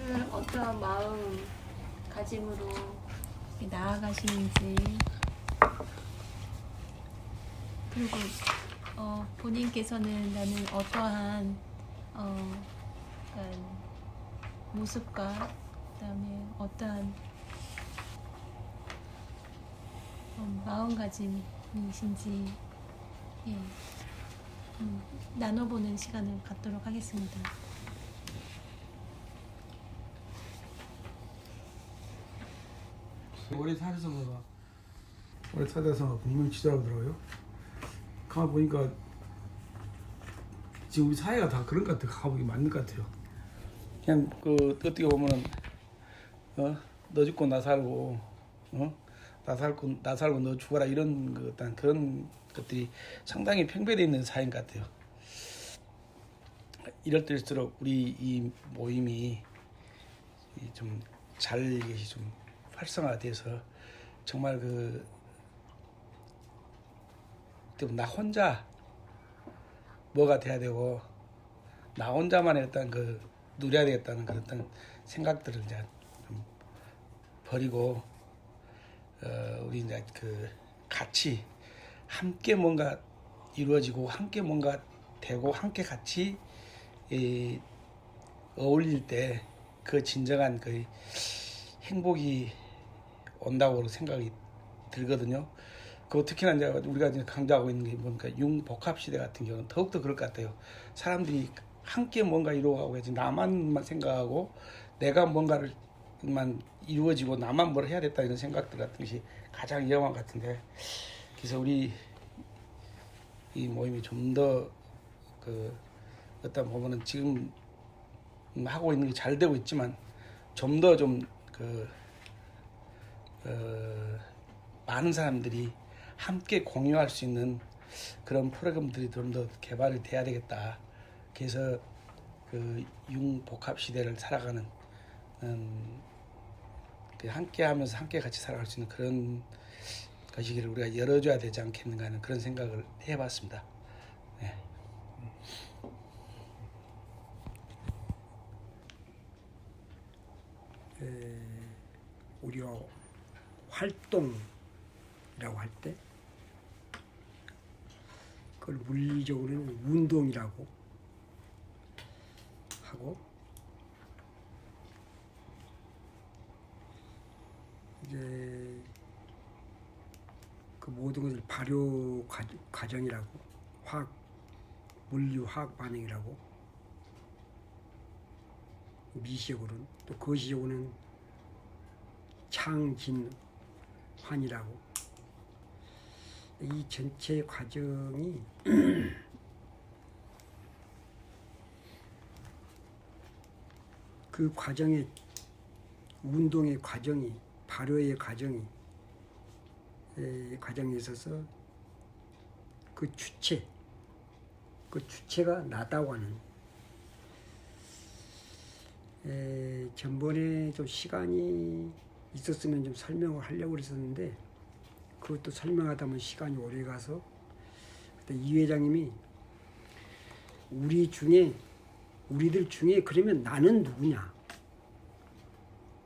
오늘 어떠한 마음가짐으로 나아가시는지, 그리고 본인께서는 나는 어떠한 약간 모습과 그다음에 어떠한 마음가짐이신지 예, 나눠보는 시간을 갖도록 하겠습니다. 오래 살아서 봐봐. 오래 살아서 분명히 치더라고요. 가만 보니까 지금 우리 사회가 다 그런 것 같아요. 가만 보기 맞는 것 같아요. 그냥 그 어떻게 보면은 너 죽고 나 살고 나 살고 너 죽어라 이런 그 어떤 그런 것들이 상당히 평배되어 있는 사회인 것 같아요. 이럴 때일수록 우리 이 모임이 좀 잘 이것이 좀 활성화돼서 정말 나 혼자 뭐가 돼야 되고 나 혼자만의 어떤 누려야 되겠다는 그런 어떤 생각들을 이제 좀 버리고 우리 이제 같이 함께 뭔가 이루어지고 함께 뭔가 되고 함께 같이 어울릴 때 그 진정한 행복이 온다고 생각이 들거든요. 특히나 이제 우리가 이제 강조하고 있는 게 뭔가 융복합 시대 같은 경우는 더욱더 그럴 것 같아요. 사람들이 함께 뭔가 이루어가고 해야지 나만 생각하고 내가 뭔가를만 이루어지고 나만 뭘 해야 됐다 이런 생각들 같은 것이 가장 위험한 것 같은데, 그래서 우리 이 모임이 좀 더 어떤 부분은 지금 하고 있는 게 잘 되고 있지만 좀 더 많은 사람들이 함께 공유할 수 있는 그런 프로그램들이 좀 더 개발이 돼야 되겠다. 그래서 융복합 시대를 살아가는 함께하면서 함께 같이 살아갈 수 있는 그런 것이기를 우리가 열어줘야 되지 않겠는가 하는 그런 생각을 해봤습니다. 네. 우리가 활동이라고 할 때 그걸 물리적으로는 운동이라고 하고, 이제 그 모든 것을 발효 과정이라고, 물리 화학 반응이라고, 미시적으로는, 또 거시적으로는 창진환이라고. 이 전체 과정이 그 과정의 운동의 과정이, 발효의 과정에 있어서 그 주체가 나다고 하는, 전번에 좀 시간이 있었으면 좀 설명을 하려고 그랬었는데 그것도 설명하다 보면 시간이 오래 가서, 그때 이 회장님이 우리들 중에 그러면 나는 누구냐,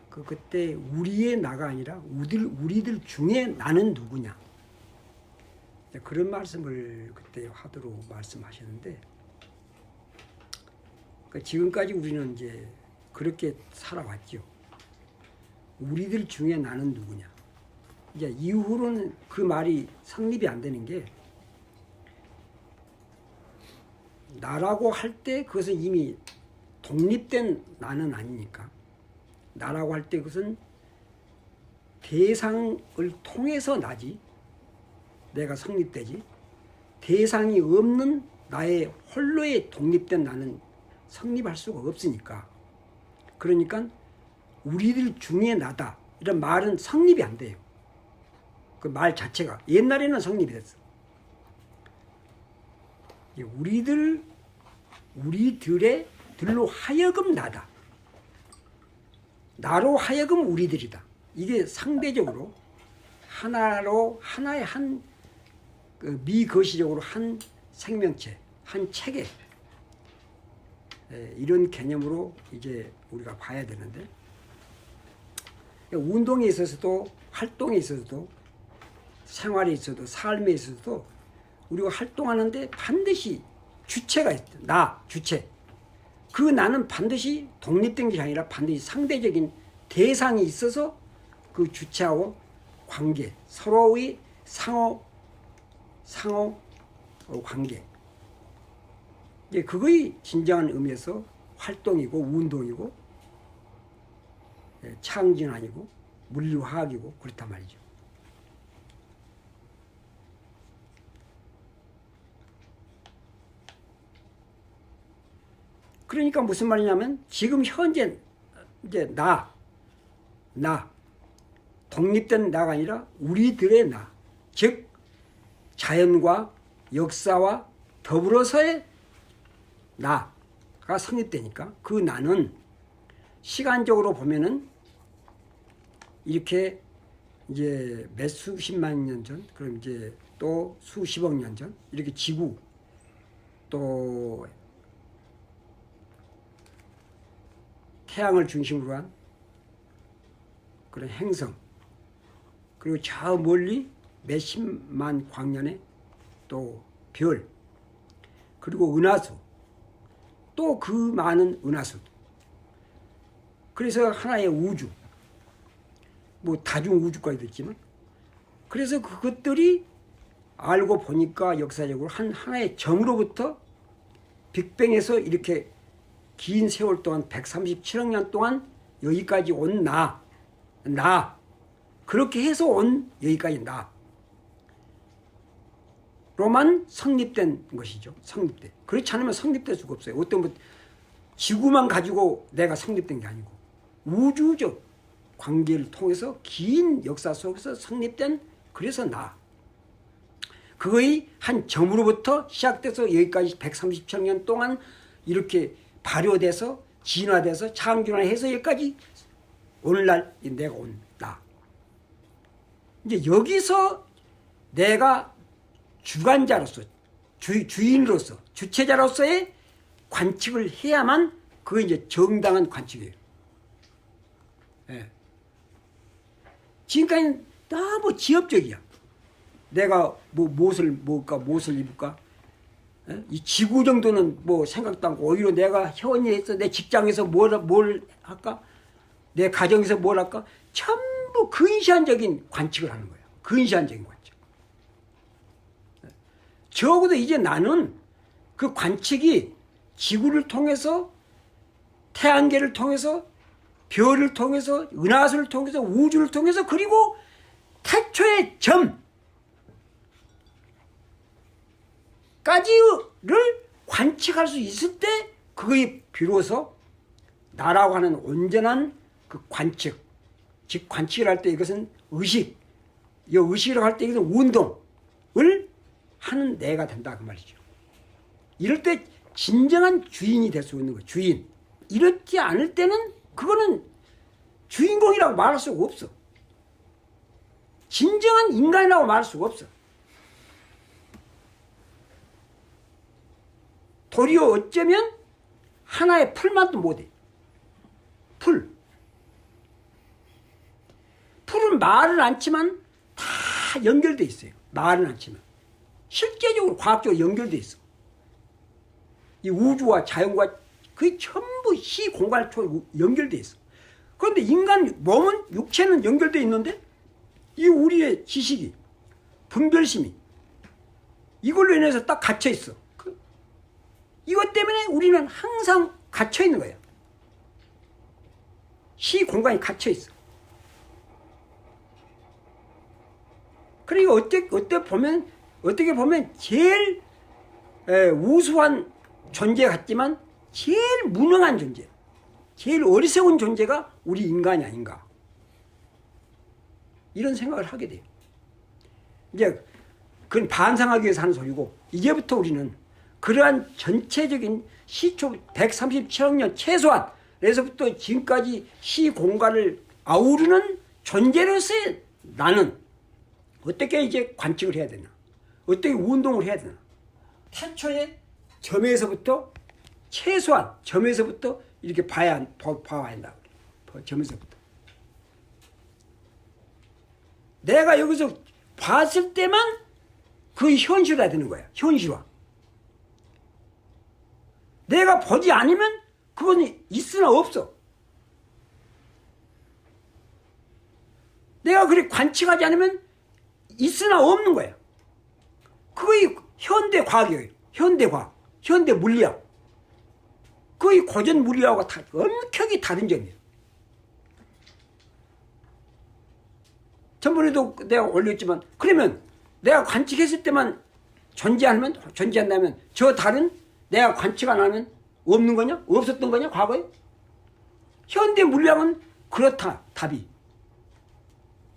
그때 우리의 나가 아니라 우리들 중에 나는 누구냐, 그런 말씀을 그때 하도록 말씀하셨는데, 지금까지 우리는 이제 그렇게 살아왔죠. 우리들 중에 나는 누구냐. 이제 이후로는 그 말이 성립이 안 되는 게, 나라고 할 때 그것은 이미 독립된 나는 아니니까. 나라고 할 때 그것은 대상을 통해서 나지, 내가 성립되지, 대상이 없는 나의 홀로의 독립된 나는 성립할 수가 없으니까. 그러니까 우리들 중에 나다 이런 말은 성립이 안 돼요. 그 말 자체가 옛날에는 성립이 됐어. 우리들로 하여금 나다, 나로 하여금 우리들이다. 이게 상대적으로 하나의 미거시적으로 한 생명체, 한 체계, 이런 개념으로 이제 우리가 봐야 되는데, 운동에 있어서도 활동에 있어서도 생활에 있어도 삶에 있어서도 우리가 활동하는데 반드시 주체가 있다. 나, 주체. 그 나는 반드시 독립된 게 아니라 반드시 상대적인 대상이 있어서 그 주체하고 관계, 서로의 상호 관계. 이제 그거의 진정한 의미에서 활동이고 운동이고 창조는 아니고 물리화학이고 그렇단 말이죠. 그러니까 무슨 말이냐면 지금 현재 이제 나 독립된 나가 아니라 우리들의 나, 즉 자연과 역사와 더불어서의 나가 성립되니까 그 나는 시간적으로 보면은 이렇게 이제 몇 수십만 년 전, 그럼 이제 또 수십억 년 전 이렇게 지구 또 태양을 중심으로 한 그런 행성, 그리고 저 멀리 몇십만 광년의 또 별, 그리고 은하수, 또 그 많은 은하수. 그래서 하나의 우주, 뭐 다중 우주까지도 있지만, 그래서 그것들이 알고 보니까 역사적으로 하나의 점으로부터 빅뱅에서 이렇게 긴 세월 동안 137억 년 동안 여기까지 온 나 그렇게 해서 온 여기까지 나로만 성립된 것이죠. 성립돼. 그렇지 않으면 성립될 수가 없어요. 어떤 뭐 지구만 가지고 내가 성립된 게 아니고 우주적 관계를 통해서 긴 역사 속에서 성립된, 그래서 나. 그거의 한 점으로부터 시작돼서 여기까지 137억 년 동안 이렇게 발효돼서 진화돼서 창준화해서 여기까지 오늘날 내가 온 나. 이제 여기서 내가 주관자로서, 주인으로서, 주체자로서의 관측을 해야만 그게 이제 정당한 관측이에요. 예. 지금까지는 너무 지엽적이야. 내가 뭐 무엇을 먹을까, 무엇을 입을까. 예? 이 지구 정도는 뭐 생각도 않고 오히려 내가 현위에서 내 직장에서 뭘 할까, 내 가정에서 뭘 할까, 전부 근시안적인 관측을 하는 거예요. 근시안적인 관측. 적어도 이제 나는 그 관측이 지구를 통해서, 태양계를 통해서, 별을 통해서, 은하수를 통해서, 우주를 통해서, 그리고 태초의 점까지를 관측할 수 있을 때 그게 비로소 나라고 하는 온전한 그 관측, 즉 관측을 할 때 이것은 의식, 이 의식이라고 할 때 이것은 운동을 하는 내가 된다 그 말이죠. 이럴 때 진정한 주인이 될 수 있는 거예요. 주인. 이렇지 않을 때는 그거는 주인공이라고 말할 수가 없어. 진정한 인간이라고 말할 수가 없어. 도리어 어쩌면 하나의 풀만도 못해. 풀은 말을 않지만 다 연결돼 있어요. 말은 않지만 실제적으로 과학적으로 연결돼 있어. 이 우주와 자연과 거의 전부 시 공간을 통해 연결돼 있어. 그런데 인간 몸은, 육체는 연결돼 있는데 이 우리의 지식이, 분별심이 이걸로 인해서 딱 갇혀 있어. 이것 때문에 우리는 항상 갇혀 있는 거예요. 시 공간이 갇혀 있어. 그러니까 어떻게 보면 제일 우수한 존재 같지만 제일 무능한 존재, 제일 어리석은 존재가 우리 인간이 아닌가, 이런 생각을 하게 돼요. 이제 그건 반성하기 위해서 하는 소리고, 이제부터 우리는 그러한 전체적인 시초 137억 년 최소한에서부터 지금까지 시 공간을 아우르는 존재로서의 나는 어떻게 이제 관측을 해야 되나, 어떻게 운동을 해야 되나. 태초의 점에서부터 최소한 점에서부터 이렇게 봐야 한다. 점에서부터. 내가 여기서 봤을 때만 그 현실화 되는 거야. 현실화. 내가 보지 않으면 그건 있으나 없어. 내가 그렇게 관측하지 않으면 있으나 없는 거야. 그게 현대 과학이에요. 현대 과학, 현대 물리학. 그게 고전 물리학과 엄격히 다른 점이에요. 전번에도 내가 올렸지만, 그러면 내가 관측했을 때만 존재한다면 저 달은 내가 관측 안 하면 없는 거냐? 없었던 거냐? 과거에? 현대 물리학은 그렇다. 답이.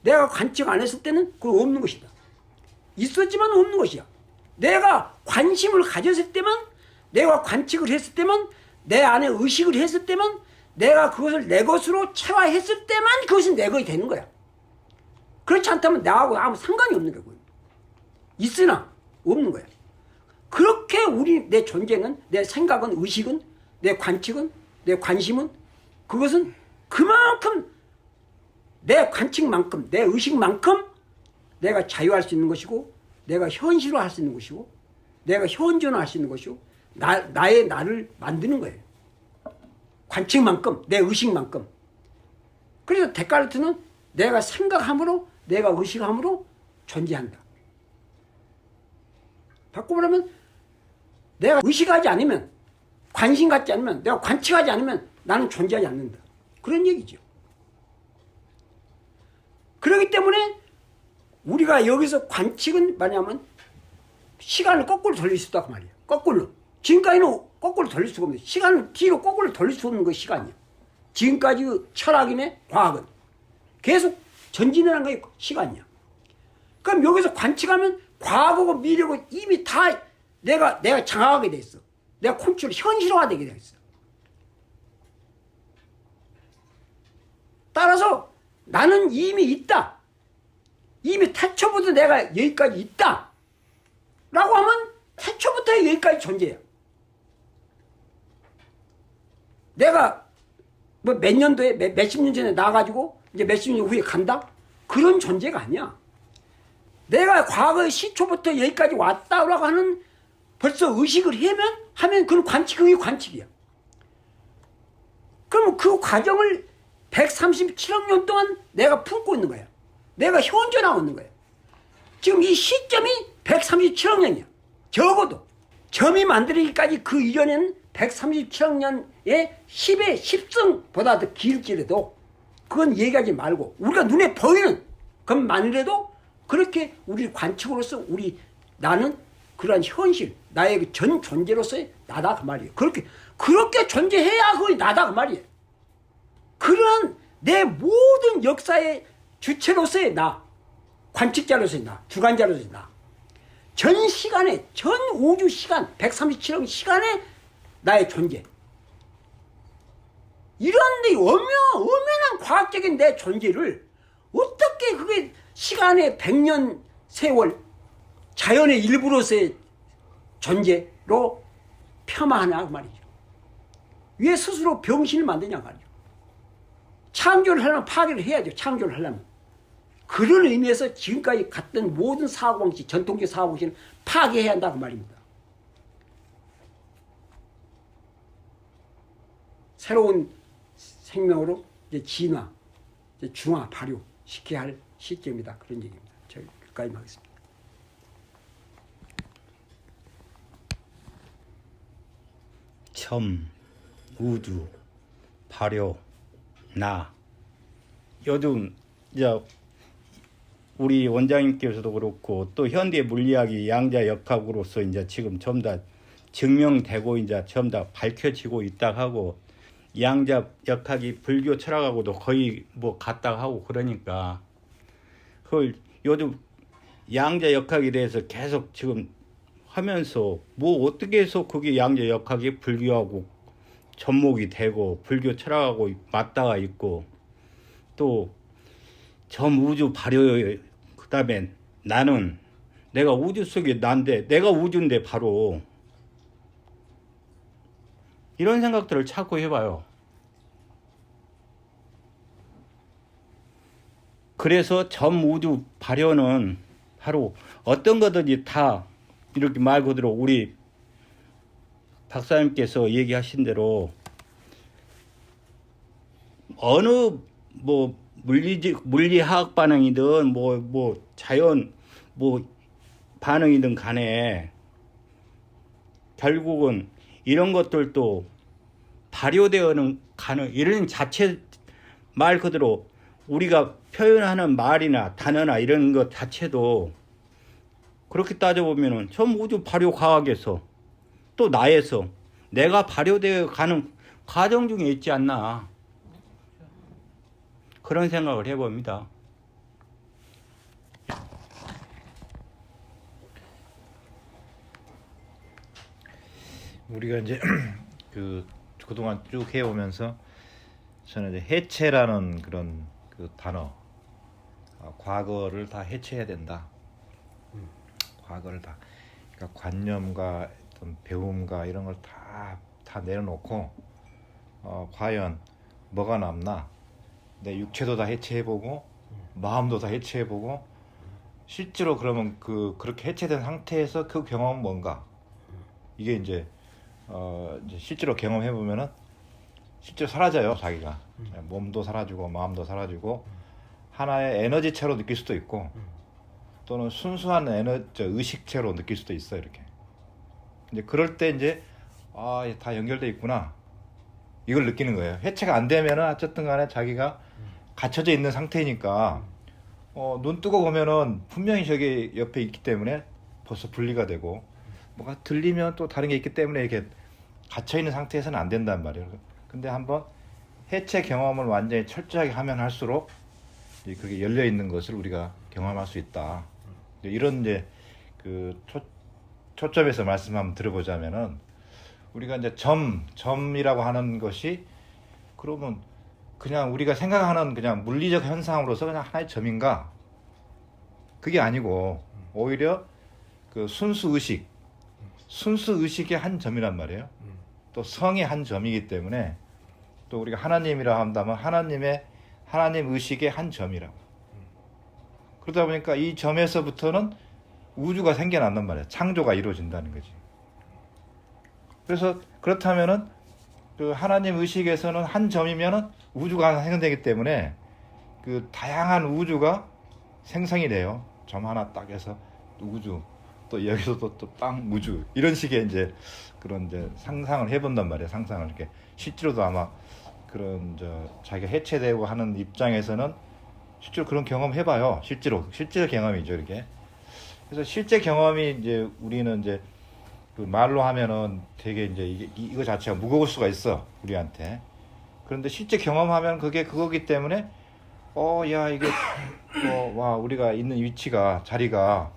내가 관측 안 했을 때는 그거 없는 것이다. 있었지만 없는 것이야. 내가 관심을 가졌을 때만, 내가 관측을 했을 때만, 내 안에 의식을 했을 때만, 내가 그것을 내 것으로 체화했을 때만 그것이 내 것이 되는 거야. 그렇지 않다면 나하고 아무 상관이 없는 거고요. 있으나 없는 거야. 그렇게 내 존재는, 내 생각은, 의식은, 내 관측은, 내 관심은, 그것은 그만큼 내 관측만큼, 내 의식만큼 내가 자유할 수 있는 것이고, 내가 현실화할 수 있는 것이고, 내가 현존화할 수 있는 것이고, 나의 나를 만드는 거예요. 관측만큼, 내 의식만큼. 그래서 데카르트는 내가 생각함으로, 내가 의식함으로 존재한다. 바꿔보면 내가 의식하지 않으면, 관심 갖지 않으면, 내가 관측하지 않으면 나는 존재하지 않는다. 그런 얘기죠. 그렇기 때문에 우리가 여기서 관측은 뭐냐면 시간을 거꾸로 돌릴 수 있다고 말이에요. 거꾸로. 지금까지는 거꾸로 돌릴 수가 없는데, 시간을 뒤로 거꾸로 돌릴 수 없는 거 시간이야. 지금까지 철학이네, 과학은 계속 전진을 한 게 시간이야. 그럼 여기서 관측하면 과거고 미래고 이미 다 내가 장악하게 돼 있어. 내가 컨트롤, 현실화되게 돼 있어. 따라서 나는 이미 있다. 이미 태초부터 내가 여기까지 있다. 라고 하면 태초부터 여기까지 존재해요. 내가 뭐 몇 년도에 몇십 년 전에 나가지고 이제 몇십 년 후에 간다? 그런 존재가 아니야. 내가 과거의 시초부터 여기까지 왔다라고 하는 벌써 의식을 하면 그건 그게 관측이야. 그럼 그 과정을 137억 년 동안 내가 품고 있는 거야. 내가 현존하고 있는 거야. 지금 이 시점이 137억 년이야. 적어도. 점이 만들어지기까지 그 이전에는 137억 년의 10의 10승보다 더 길지라도 그건 얘기하지 말고 우리가 눈에 보이는 것만이라도 그렇게 우리 관측으로서 나는 그러한 현실, 나의 그 전 존재로서의 나다 그 말이에요. 그렇게 존재해야 그게 나다 그 말이에요. 그런 내 모든 역사의 주체로서의 나, 관측자로서의 나, 주관자로서의 나, 전 시간에, 전 우주 시간, 137억 시간에 나의 존재. 이런 엄연한 과학적인 내 존재를 어떻게 그게 시간의 100년 세월, 자연의 일부로서의 존재로 폄하하냐 그 말이죠. 왜 스스로 병신을 만드냐 말이죠. 창조를 하려면 파괴를 해야죠. 창조를 하려면. 그런 의미에서 지금까지 갔던 모든 사고방식, 전통적 사고방식은 파괴해야 한다고 말입니다. 새로운 생명으로 이제 진화, 이제 중화, 발효 시켜야 할 시점이다. 그런 얘기입니다. 저희 여기까지 하겠습니다. 점, 우주, 발효, 나. 요즘 이제 우리 원장님께서도 그렇고 또 현대 물리학이 양자 역학으로서 이제 지금 전부 다 증명되고 이제 전부 다 밝혀지고 있다 하고 양자 역학이 불교 철학하고도 거의 뭐 같다 하고 그러니까 그걸 요즘 양자 역학에 대해서 계속 지금 하면서 뭐 어떻게 해서 그게 양자 역학이 불교하고 접목이 되고 불교 철학하고 맞닿아 있고 또 점 우주 발효 그다음에 나는 내가 우주 속에 난데 내가 우주인데 바로 이런 생각들을 자꾸 해봐요. 그래서 점우주 발효는 바로 어떤 것든지 다 이렇게 말 그대로 우리 박사님께서 얘기하신 대로 어느 뭐 물리학 반응이든 뭐 자연 뭐 반응이든 간에 결국은 이런 것들도 발효되어는 가능 이런 자체 말 그대로 우리가 표현하는 말이나 단어나 이런 것 자체도 그렇게 따져보면은 전 우주 발효 과학에서 또 나에서 내가 발효되어 가는 과정 중에 있지 않나 그런 생각을 해봅니다. 우리가 이제 그동안 쭉 해오면서 저는 이제 해체라는 그런 그 단어, 과거를 다 해체해야 된다. 과거를 다, 그러니까 관념과 어떤 배움과 이런 걸 다 내려놓고 과연 뭐가 남나? 내 육체도 다 해체해보고 마음도 다 해체해보고 실제로 그러면 그렇게 해체된 상태에서 그 경험은 뭔가? 이게 이제 실제로 경험해 보면은 실제로 사라져요. 자기가 몸도 사라지고 마음도 사라지고 하나의 에너지체로 느낄 수도 있고 또는 순수한 의식체로 느낄 수도 있어. 이렇게 이제 그럴 때 이제 다 연결돼 있구나 이걸 느끼는 거예요. 해체가 안 되면은 어쨌든 간에 자기가 갇혀져 있는 상태니까 눈 뜨고 보면은 분명히 저기 옆에 있기 때문에 벌써 분리가 되고 뭐가 들리면 또 다른 게 있기 때문에 이렇게 갇혀있는 상태에서는 안 된단 말이에요. 근데 한번 해체 경험을 완전히 철저하게 하면 할수록 그게 열려있는 것을 우리가 경험할 수 있다. 이런 이제 초점에서 말씀 한번 들어보자면은 우리가 이제 점이라고 하는 것이 그러면 그냥 우리가 생각하는 그냥 물리적 현상으로서 그냥 하나의 점인가? 그게 아니고 오히려 그 순수 의식의 한 점이란 말이에요. 또 성의 한 점이기 때문에 또 우리가 하나님이라 한다면 하나님 의식의 한 점이라고. 그러다 보니까 이 점에서부터는 우주가 생겨난단 말이에요. 창조가 이루어진다는 거지. 그래서 그렇다면은 그 하나님 의식에서는 한 점이면은 우주가 하나 생성되기 때문에 그 다양한 우주가 생성이 돼요. 점 하나 딱 해서 우주 또 여기서도 또 땅 우주 이런 식의 이제 그런 이제 상상을 해본단 말이에요. 상상을 이렇게 실제로도 아마 그런 자기가 해체되고 하는 입장에서는 실제로 그런 경험 해봐요. 실제 경험이죠 이렇게. 그래서 실제 경험이 이제 우리는 이제 그 말로 하면은 되게 이제 이거 자체가 무거울 수가 있어 우리한테. 그런데 실제 경험하면 그게 그거기 때문에 야 이게 와 우리가 있는 위치가 자리가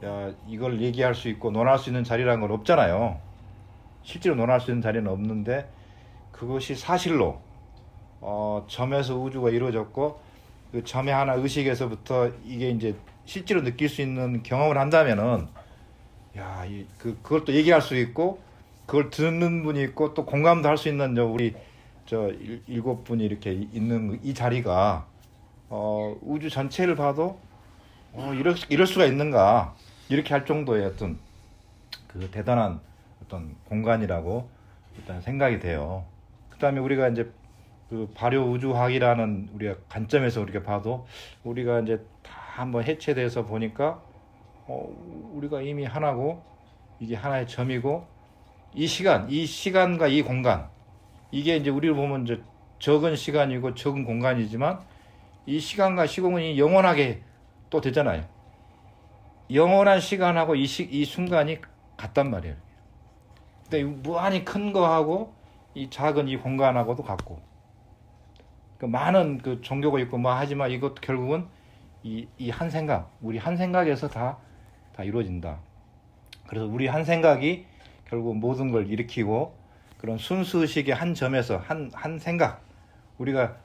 야 이걸 얘기할 수 있고 논할 수 있는 자리라는 건 없잖아요. 실제로 논할 수 있는 자리는 없는데 그것이 사실로 점에서 우주가 이루어졌고 그 점의 하나 의식에서부터 이게 이제 실제로 느낄 수 있는 경험을 한다면은 야 그걸 또 얘기할 수 있고 그걸 듣는 분이 있고 또 공감도 할 수 있는 우리 7분이 이렇게 있는 이 자리가 우주 전체를 봐도 이럴 수가 있는가 이렇게 할 정도의 어떤 그 대단한 어떤 공간이라고 일단 생각이 돼요. 그다음에 우리가 이제 그 발효 우주학이라는 우리가 관점에서 우리가 봐도 우리가 이제 다 한번 해체돼서 보니까 우리가 이미 하나고 이게 하나의 점이고 이 시간과 이 공간 이게 이제 우리를 보면 이제 적은 시간이고 적은 공간이지만 이 시간과 시공이 영원하게 또 되잖아요. 영원한 시간하고 이 순간이 같단 말이에요. 근데 무한히 큰 거하고 이 작은 이 공간하고도 같고 그 많은 그 종교가 있고 뭐 하지만 이것도 결국은 이 한 생각 우리 한 생각에서 다 이루어진다. 그래서 우리 한 생각이 결국 모든 걸 일으키고 그런 순수의식의 한 점에서 한 생각 우리가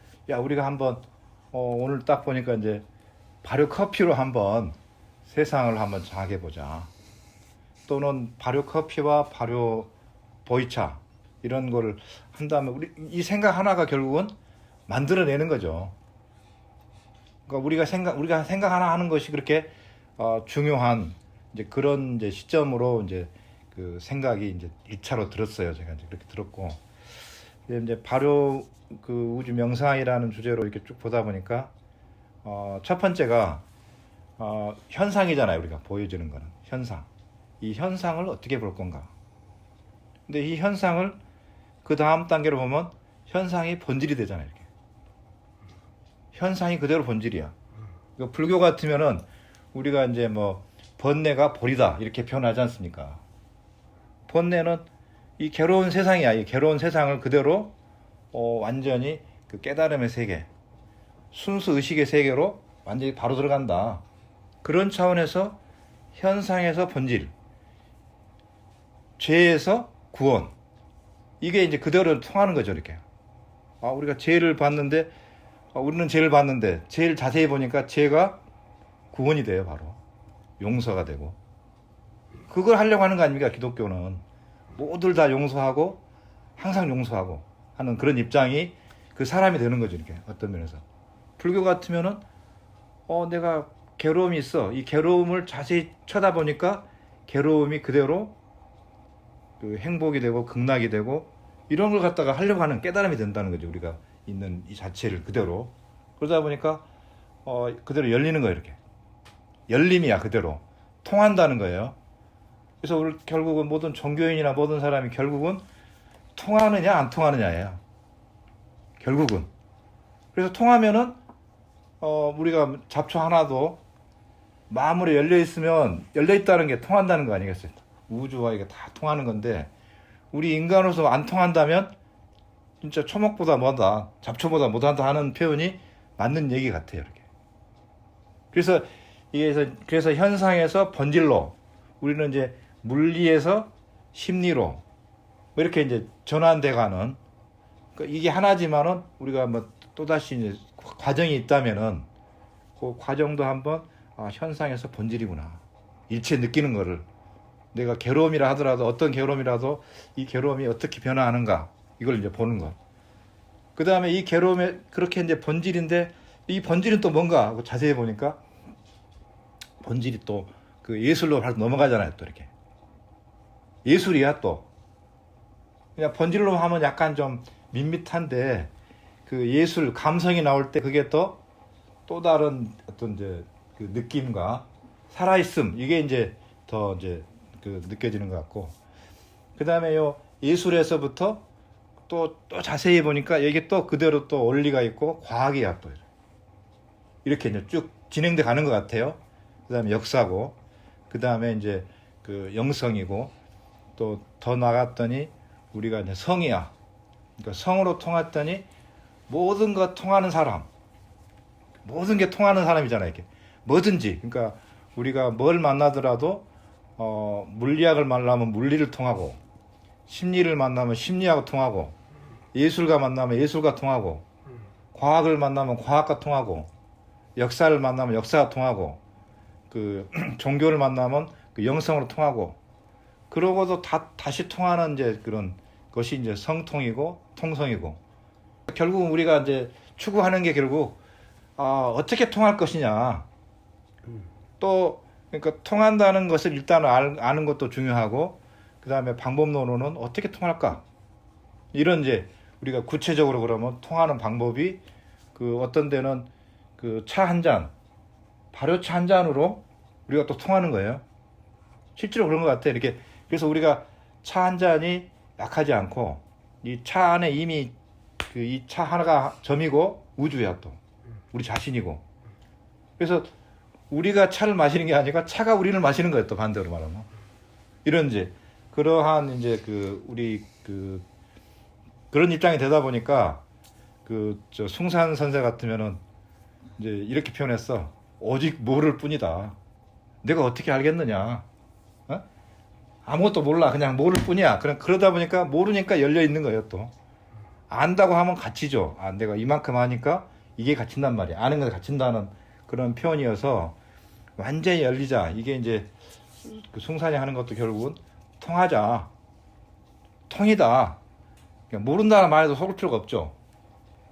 한번 오늘 딱 보니까 이제 발효 커피로 한번 세상을 한번 장악해 보자. 또는 발효 커피와 발효 보이차 이런 거를 한다면 우리 이 생각 하나가 결국은 만들어내는 거죠. 그러니까 우리가 생각 하나 하는 것이 그렇게 중요한 이제 그런 이제 시점으로 이제 그 생각이 이제 1차로 들었어요. 제가 이제 그렇게 들었고 이제 발효 그 우주 명상이라는 주제로 이렇게 쭉 보다 보니까 첫 번째가 현상이잖아요. 우리가 보여주는 거는 현상. 이 현상을 어떻게 볼 건가? 근데 이 현상을 그 다음 단계로 보면 현상이 본질이 되잖아요. 이렇게. 현상이 그대로 본질이야. 그러니까 불교 같으면은 우리가 이제 뭐 번뇌가 볼이다 이렇게 표현하지 않습니까? 번뇌는 이 괴로운 세상이야. 이 괴로운 세상을 그대로 완전히 그 깨달음의 세계, 순수 의식의 세계로 완전히 바로 들어간다. 그런 차원에서 현상에서 본질, 죄에서 구원, 이게 이제 그대로 통하는 거죠. 이렇게. 우리가 죄를 봤는데, 우리는 죄를 봤는데, 죄를 자세히 보니까 죄가 구원이 돼요. 바로 용서가 되고. 그걸 하려고 하는 거 아닙니까? 기독교는 모두를 다 용서하고 항상 용서하고 하는 그런 입장이 그 사람이 되는 거죠. 이렇게 어떤 면에서. 불교 같으면은 내가 괴로움이 있어. 이 괴로움을 자세히 쳐다보니까 괴로움이 그대로 그 행복이 되고 극락이 되고 이런 걸 갖다가 하려고 하는 깨달음이 된다는 거죠. 우리가 있는 이 자체를 그대로. 그러다 보니까 그대로 열리는 거예요. 이렇게. 열림이야. 그대로. 통한다는 거예요. 그래서 우리 결국은 모든 종교인이나 모든 사람이 결국은 통하느냐 안 통하느냐예요. 결국은. 그래서 통하면은 우리가 잡초 하나도 마음으로 열려 있으면 열려 있다는 게 통한다는 거 아니겠어요? 우주와 이게 다 통하는 건데 우리 인간으로서 안 통한다면 진짜 초목보다 뭐다, 잡초보다 못한다 하는 표현이 맞는 얘기 같아요. 이렇게. 그래서 현상에서 본질로 우리는 이제 물리에서 심리로 뭐 이렇게 이제 전환돼가는 그러니까 이게 하나지만은 우리가 뭐 또다시 이제 과정이 있다면은 그 과정도 한번 현상에서 본질이구나. 일체 느끼는 거를 내가 괴로움이라 하더라도 어떤 괴로움이라도 이 괴로움이 어떻게 변화하는가 이걸 이제 보는 것. 그 다음에 이 괴로움에 그렇게 이제 본질인데 이 본질은 또 뭔가 하고 자세히 보니까 본질이 또 그 예술로 바로 넘어가잖아요. 또 이렇게 예술이야 또. 그냥 본질로 하면 약간 좀 밋밋한데 그 예술 감성이 나올 때 그게 또 다른 어떤 이제 그 느낌과 살아있음 이게 이제 더 이제 그 느껴지는 것 같고 그 다음에 요 예술에서부터 또 자세히 보니까 이게 또 그대로 또 원리가 있고 과학이야 또 이렇게 이제 쭉 진행돼 가는 것 같아요. 그 다음에 역사고 그 다음에 이제 그 영성이고 또 더 나갔더니 우리가 이제 성이야. 그러니까 성으로 통했더니 모든 것 통하는 사람, 모든 게 통하는 사람이잖아요. 이렇게 뭐든지. 그러니까 우리가 뭘 만나더라도 물리학을 만나면 물리를 통하고, 심리를 만나면 심리하고 통하고, 예술가 만나면 예술과 통하고, 과학을 만나면 과학과 통하고, 역사를 만나면 역사가 통하고, 그 종교를 만나면 그 영성으로 통하고. 그러고도 다시 통하는 이제 그런 것이 이제 성통이고 통성이고 결국은 우리가 이제 추구하는 게 결국 어떻게 통할 것이냐 또 그러니까 통한다는 것을 일단 아는 것도 중요하고 그 다음에 방법론으로는 어떻게 통할까 이런 이제 우리가 구체적으로 그러면 통하는 방법이 그 어떤 데는 그 차 한 잔 발효차 한 잔으로 우리가 또 통하는 거예요. 실제로 그런 것 같아. 이렇게 그래서 우리가 차 한 잔이 약하지 않고 이 차 안에 이미 그 이 차 하나가 점이고 우주야 또 우리 자신이고 그래서 우리가 차를 마시는 게 아니라 차가 우리를 마시는 거예요. 또 반대로 말하면 이런 이제 그러한 이제 그 우리 그 그런 입장이 되다 보니까 그 저 숭산 선생 같으면은 이제 이렇게 표현했어. 오직 모를 뿐이다. 내가 어떻게 알겠느냐? 아무것도 몰라. 그냥 모를 뿐이야. 그러다 보니까 모르니까 열려 있는 거예요, 또. 안다고 하면 갇히죠. 내가 이만큼 하니까 이게 갇힌단 말이야. 아는 건 갇힌다는 그런 표현이어서 완전히 열리자. 이게 이제 그 숭산이 하는 것도 결국은 통하자. 통이다. 그러니까 모른다는 말에도 속을 필요가 없죠.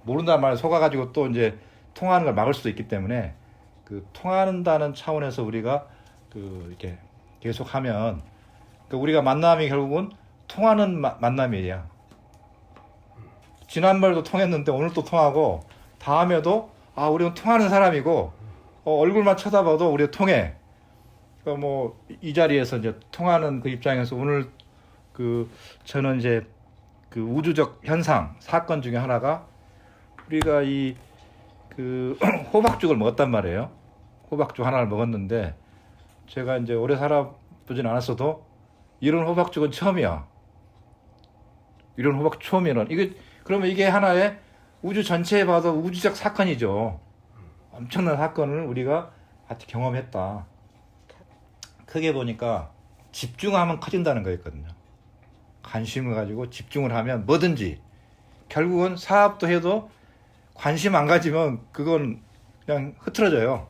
모른다는 말에 속아가지고 또 이제 통하는 걸 막을 수도 있기 때문에 그 통한다는 차원에서 우리가 그 이렇게 계속하면 그 우리가 만남이 결국은 통하는 만남이에요. 지난번에도 통했는데 오늘 또 통하고 다음에도 아 우리는 통하는 사람이고 얼굴만 쳐다봐도 우리가 통해. 그러니까 뭐 이 자리에서 이제 통하는 그 입장에서 오늘 그 저는 이제 그 우주적 현상 사건 중에 하나가 우리가 이 그 호박죽을 먹었단 말이에요. 호박죽 하나를 먹었는데 제가 이제 오래 살아보진 않았어도 이런 호박죽은 처음이야. 이런 호박죽 처음이면 이게 그러면 이게 하나의 우주 전체에 봐도 우주적 사건이죠. 엄청난 사건을 우리가 같이 경험했다. 크게 보니까 집중하면 커진다는 거였거든요. 관심을 가지고 집중을 하면 뭐든지 결국은 사업도 해도 관심 안 가지면 그건 그냥 흐트러져요.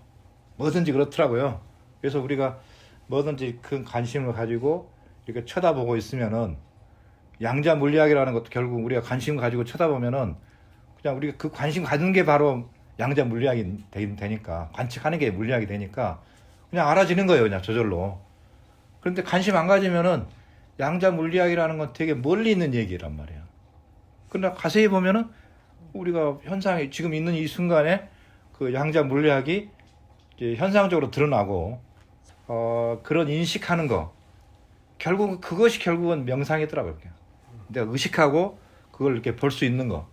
뭐든지 그렇더라고요. 그래서 우리가 뭐든지 큰 관심을 가지고 이렇게 쳐다보고 있으면은 양자 물리학이라는 것도 결국 우리가 관심을 가지고 쳐다보면은 그냥 우리가 그 관심 가지는 게 바로 양자 물리학이 되니까 관측하는 게 물리학이 되니까 그냥 알아지는 거예요. 그냥 저절로. 그런데 관심 안 가지면은 양자 물리학이라는 건 되게 멀리 있는 얘기란 말이에요. 그러나 자세히 보면은 우리가 현상이 지금 있는 이 순간에 그 양자 물리학이 이제 현상적으로 드러나고 그런 인식하는 거 결국 그것이 결국은 명상이더라고요. 내가 의식하고 그걸 이렇게 볼 수 있는 거.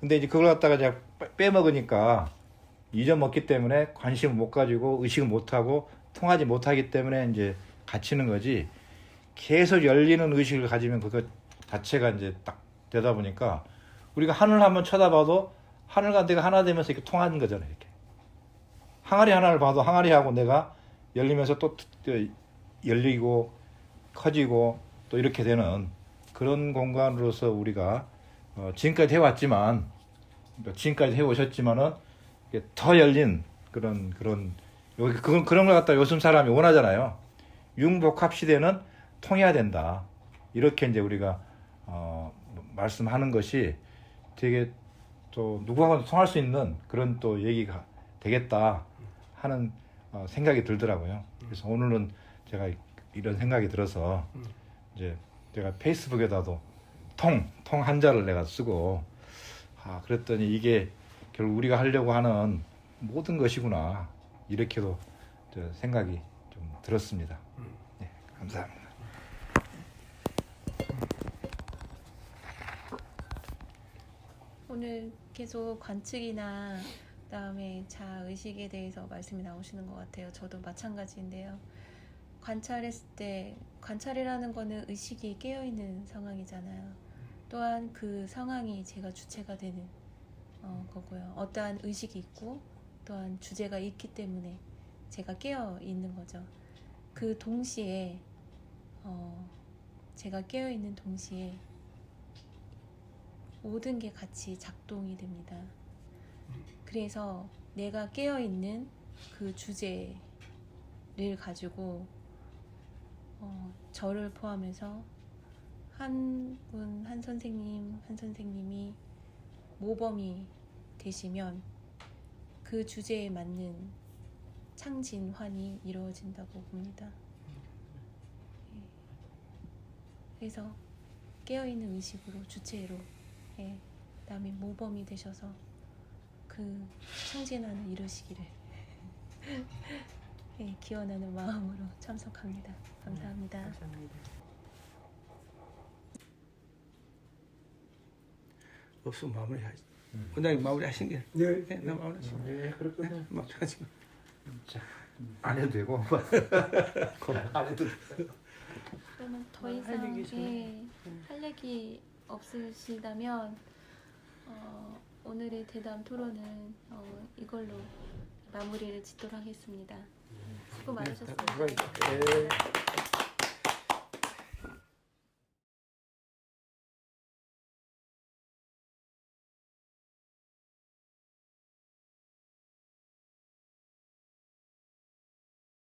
근데 이제 그걸 갖다가 제가 빼먹으니까 잊어먹기 때문에 관심을 못 가지고 의식을 못 하고 통하지 못하기 때문에 이제 갇히는 거지. 계속 열리는 의식을 가지면 그거 자체가 이제 딱 되다 보니까 우리가 하늘 한번 쳐다봐도 하늘과 내가 하나 되면서 이렇게 통하는 거잖아요. 이렇게 항아리 하나를 봐도 항아리하고 내가 열리면서 또 열리고 커지고 또 이렇게 되는 그런 공간으로서 우리가 지금까지 해왔지만 지금까지 해오셨지만은 더 열린 그런 여기 그런 걸 갖다 요즘 사람이 원하잖아요. 융복합 시대는 통해야 된다. 이렇게 이제 우리가 말씀하는 것이 되게 또 누구하고도 통할 수 있는 그런 또 얘기가 되겠다 하는 생각이 들더라고요. 그래서 오늘은 제가 이런 생각이 들어서 이제 제가 페이스북에다도 통 한자를 내가 쓰고 그랬더니 이게 결국 우리가 하려고 하는 모든 것이구나 이렇게도 생각이 좀 들었습니다. 네, 감사합니다. 오늘 계속 관측이나 그다음에 자의식에 대해서 말씀이 나오시는 것 같아요. 저도 마찬가지인데요. 관찰했을 때 관찰이라는 거는 의식이 깨어있는 상황이잖아요. 또한 그 상황이 제가 주체가 되는 거고요. 어떠한 의식이 있고 또한 주제가 있기 때문에 제가 깨어있는 거죠. 그 동시에 제가 깨어있는 동시에 모든 게 같이 작동이 됩니다. 그래서 내가 깨어있는 그 주제를 가지고 저를 포함해서 한 선생님이 모범이 되시면 그 주제에 맞는 창진환이 이루어진다고 봅니다. 그래서 깨어있는 의식으로 주체로 그다음에 모범이 되셔서 그 창진환을 이루시기를 기원하는 마음으로 참석합니다. 감사합니다. 감사합니다. 없으면 마무리하지. 원장님 마무리하신 게. 네, 네, 나 마무리하신 게. 네, 그렇군요. 마무리하신 게. 안 해도 되고 안 해도 되고. 그러면 더 이상 할 얘기 없으시다면 오늘의 대담 토론은 이걸로 마무리를 짓도록 하겠습니다. 수고 많으셨습니다. 네.